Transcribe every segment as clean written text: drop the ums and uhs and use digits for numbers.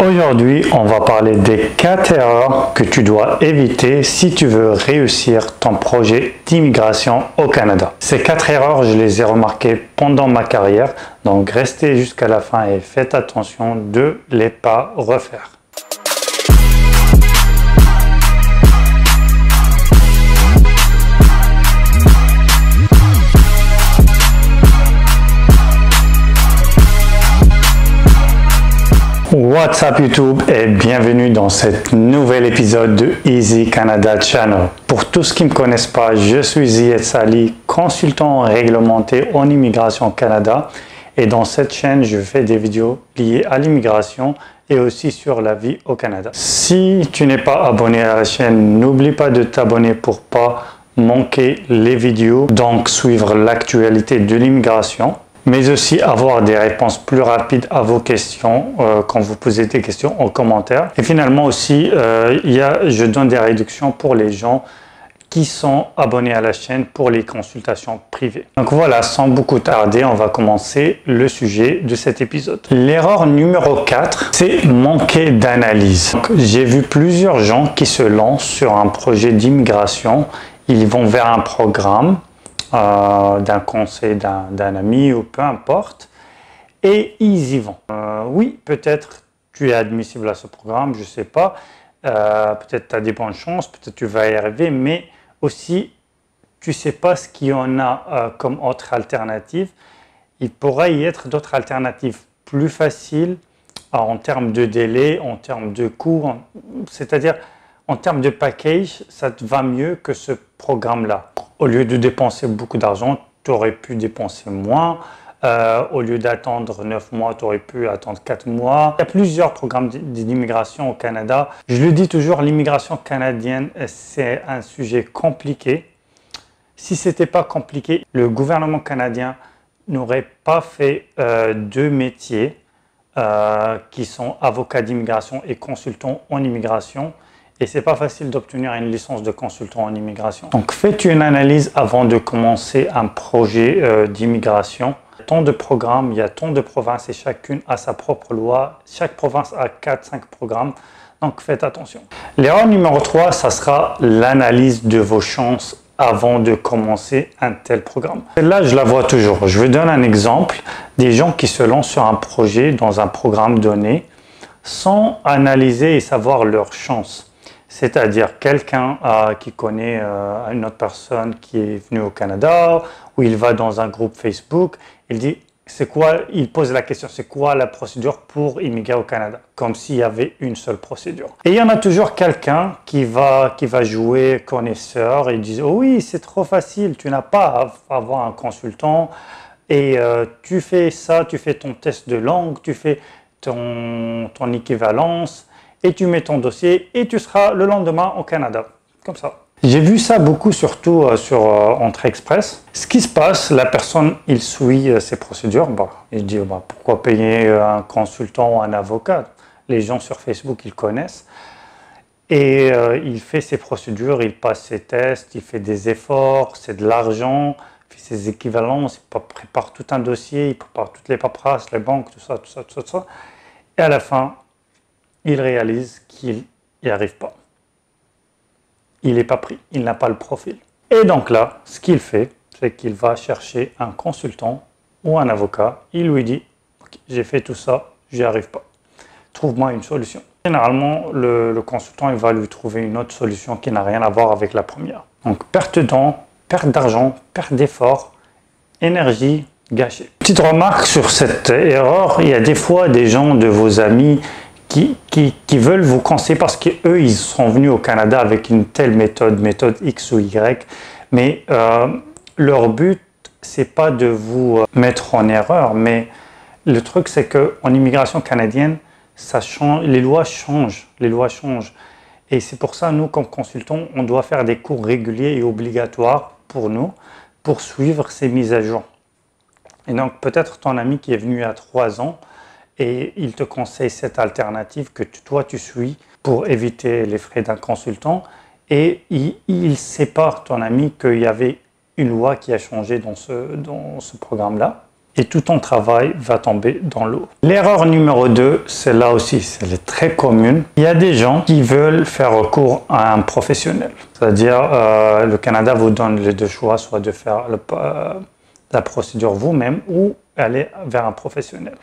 Aujourd'hui, on va parler des 4 erreurs que tu dois éviter si tu veux réussir ton projet d'immigration au Canada. Ces 4 erreurs, je les ai remarquées pendant ma carrière, donc restez jusqu'à la fin et faites attention de ne les pas refaire. What's up YouTube et bienvenue dans cet nouvel épisode de Easy Canada Channel. Pour tous qui ne me connaissent pas, je suis Zied Sali, consultant réglementé en immigration au Canada, et dans cette chaîne je fais des vidéos liées à l'immigration et aussi sur la vie au Canada. Si tu n'es pas abonné à la chaîne, n'oublie pas de t'abonner pour pas manquer les vidéos, donc suivre l'actualité de l'immigration, mais aussi avoir des réponses plus rapides à vos questions quand vous posez des questions en commentaire. Et finalement aussi, je donne des réductions pour les gens qui sont abonnés à la chaîne pour les consultations privées. Donc voilà, sans beaucoup tarder, on va commencer le sujet de cet épisode. L'erreur numéro 4, c'est manquer d'analyse. J'ai vu plusieurs gens qui se lancent sur un projet d'immigration, ils vont vers un programme, d'un conseil d'un ami ou peu importe, et ils y vont. Oui, peut-être tu es admissible à ce programme, je ne sais pas, peut-être tu as des bonnes chances, peut-être tu vas y arriver, mais aussi tu ne sais pas ce qu'il y en a comme autre alternative. Il pourrait y être d'autres alternatives plus faciles en termes de délai, en termes de coûts, c'est-à-dire en termes de package, ça te va mieux que ce programme-là. Au lieu de dépenser beaucoup d'argent, tu aurais pu dépenser moins. Au lieu d'attendre 9 mois, tu aurais pu attendre 4 mois. Il y a plusieurs programmes d'immigration au Canada. Je le dis toujours, l'immigration canadienne, c'est un sujet compliqué. Si ce n'était pas compliqué, le gouvernement canadien n'aurait pas fait deux métiers qui sont avocat d'immigration et consultant en immigration. Et c'est pas facile d'obtenir une licence de consultant en immigration. Donc faites une analyse avant de commencer un projet d'immigration. Il y a tant de programmes, il y a tant de provinces et chacune a sa propre loi. Chaque province a 4-5 programmes, donc faites attention. L'erreur numéro 3, ça sera l'analyse de vos chances avant de commencer un tel programme. Là, je la vois toujours. Je vous donne un exemple des gens qui se lancent sur un projet dans un programme donné sans analyser et savoir leurs chances. C'est-à-dire quelqu'un qui connaît une autre personne qui est venue au Canada, ou il va dans un groupe Facebook, il dit, c'est quoi, il pose la question, c'est quoi la procédure pour immigrer au Canada? Comme s'il y avait une seule procédure. Et il y en a toujours quelqu'un qui va jouer connaisseur et dit, oh oui, c'est trop facile, tu n'as pas à avoir un consultant, et tu fais ça, tu fais ton test de langue, tu fais ton équivalence, et tu mets ton dossier et tu seras le lendemain au Canada, comme ça. J'ai vu ça beaucoup, surtout sur Entrée Express. Ce qui se passe, la personne, il suit ses procédures. Il dit, pourquoi payer un consultant ou un avocat? Les gens sur Facebook, ils connaissent. Et il fait ses procédures, il passe ses tests, il fait des efforts, c'est de l'argent, il fait ses équivalences, il prépare tout un dossier, il prépare toutes les paperasses, les banques, tout ça. Et à la fin, il réalise qu'il n'y arrive pas. Il n'est pas pris, il n'a pas le profil. Et donc là, ce qu'il fait, c'est qu'il va chercher un consultant ou un avocat. Il lui dit, okay, j'ai fait tout ça, j'y arrive pas. Trouve-moi une solution. Généralement, le consultant, il va lui trouver une autre solution qui n'a rien à voir avec la première. Donc, perte de temps, perte d'argent, perte d'effort, énergie gâchée. Petite remarque sur cette erreur, il y a des fois des gens de vos amis qui veulent vous conseiller parce qu'eux, ils sont venus au Canada avec une telle méthode X ou Y, mais leur but, c'est pas de vous mettre en erreur, mais le truc, c'est qu'en immigration canadienne, ça change, les lois changent, et c'est pour ça, nous, comme consultants, on doit faire des cours réguliers et obligatoires pour nous, pour suivre ces mises à jour. Et donc, peut-être ton ami qui est venu il y a 3 ans, et il te conseille cette alternative que toi tu suis pour éviter les frais d'un consultant, et il ne sait pas, ton ami, qu'il y avait une loi qui a changé dans ce programme-là. et tout ton travail va tomber dans l'eau. L'erreur numéro 2, c'est là aussi, elle est très commune. Il y a des gens qui veulent faire recours à un professionnel. C'est-à-dire, le Canada vous donne les deux choix, soit de faire la procédure vous-même ou aller vers un professionnel.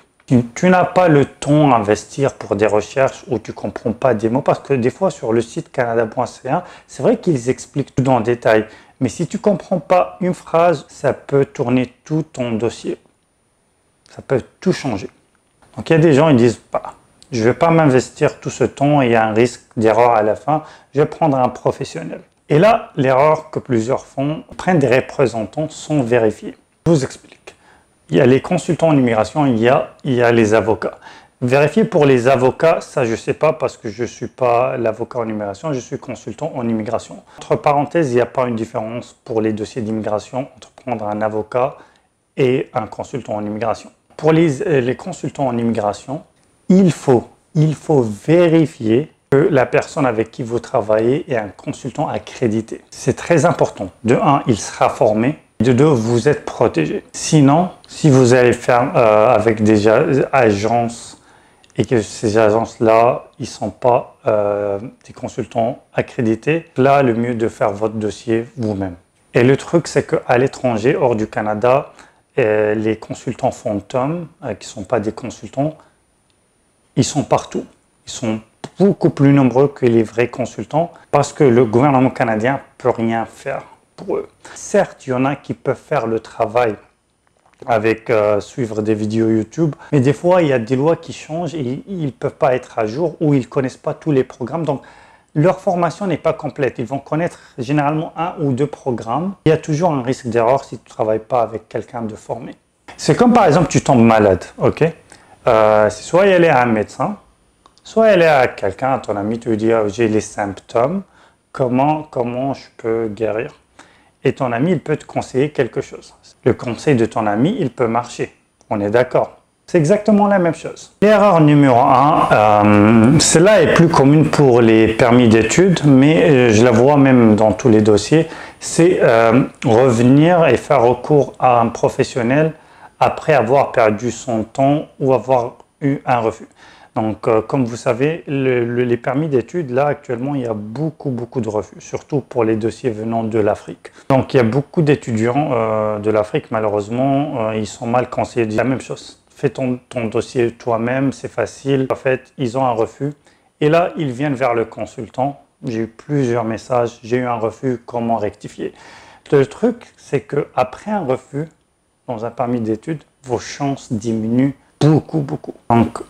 Tu n'as pas le temps à investir pour des recherches où tu ne comprends pas des mots, parce que des fois sur le site canada.ca, c'est vrai qu'ils expliquent tout en détail, mais si tu ne comprends pas une phrase, ça peut tourner tout ton dossier. Ça peut tout changer. Donc il y a des gens qui disent bah, je ne vais pas m'investir tout ce temps et il y a un risque d'erreur à la fin, je vais prendre un professionnel. Et là, l'erreur que plusieurs font, prennent des représentants sans vérifier. Je vous explique. Il y a les consultants en immigration, il y a les avocats. Vérifier pour les avocats, ça je ne sais pas parce que je ne suis pas l'avocat en immigration, je suis consultant en immigration. Entre parenthèses, il n'y a pas une différence pour les dossiers d'immigration entre prendre un avocat et un consultant en immigration. Pour les consultants en immigration, il faut vérifier que la personne avec qui vous travaillez est un consultant accrédité. C'est très important. De un, il sera formé. De deux, vous êtes protégé. Sinon, si vous allez faire avec des agences et que ces agences-là, ils ne sont pas des consultants accrédités, là, le mieux de faire votre dossier vous-même. Et le truc, c'est qu'à l'étranger, hors du Canada, les consultants fantômes, qui ne sont pas des consultants, ils sont partout. Ils sont beaucoup plus nombreux que les vrais consultants parce que le gouvernement canadien ne peut rien faire pour eux. Certes, il y en a qui peuvent faire le travail avec suivre des vidéos YouTube, mais des fois, il y a des lois qui changent et ils ne peuvent pas être à jour ou ils ne connaissent pas tous les programmes. Donc, leur formation n'est pas complète. Ils vont connaître généralement 1 ou 2 programmes. Il y a toujours un risque d'erreur si tu ne travailles pas avec quelqu'un de formé. C'est comme par exemple, tu tombes malade, ok? C'est soit y aller à un médecin, soit aller à quelqu'un, à ton ami, te dire j'ai les symptômes, comment je peux guérir? Et ton ami, il peut te conseiller quelque chose. Le conseil de ton ami, il peut marcher. On est d'accord? C'est exactement la même chose. L'erreur numéro 1, celle-là est plus commune pour les permis d'études, mais je la vois même dans tous les dossiers, c'est revenir et faire recours à un professionnel après avoir perdu son temps ou avoir eu un refus. Donc, comme vous savez, les permis d'études, là, actuellement, il y a beaucoup de refus, surtout pour les dossiers venant de l'Afrique. Donc, il y a beaucoup d'étudiants de l'Afrique, malheureusement, ils sont mal conseillés. La même chose. Fais ton dossier toi-même, c'est facile. En fait, ils ont un refus. Et là, ils viennent vers le consultant. J'ai eu plusieurs messages. J'ai eu un refus, comment rectifier? Le truc, c'est qu'après un refus, dans un permis d'études, vos chances diminuent beaucoup. Donc,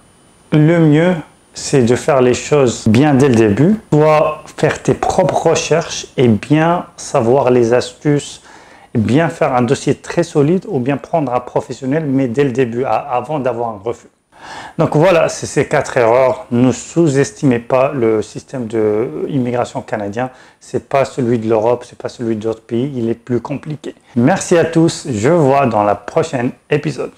le mieux, c'est de faire les choses bien dès le début. Soit faire tes propres recherches et bien savoir les astuces, bien faire un dossier très solide ou bien prendre un professionnel, mais dès le début, avant d'avoir un refus. Donc voilà, c'est ces 4 erreurs. Ne sous-estimez pas le système d'immigration canadien. Ce n'est pas celui de l'Europe, ce n'est pas celui d'autres pays. Il est plus compliqué. Merci à tous. Je vous vois dans la prochaine épisode.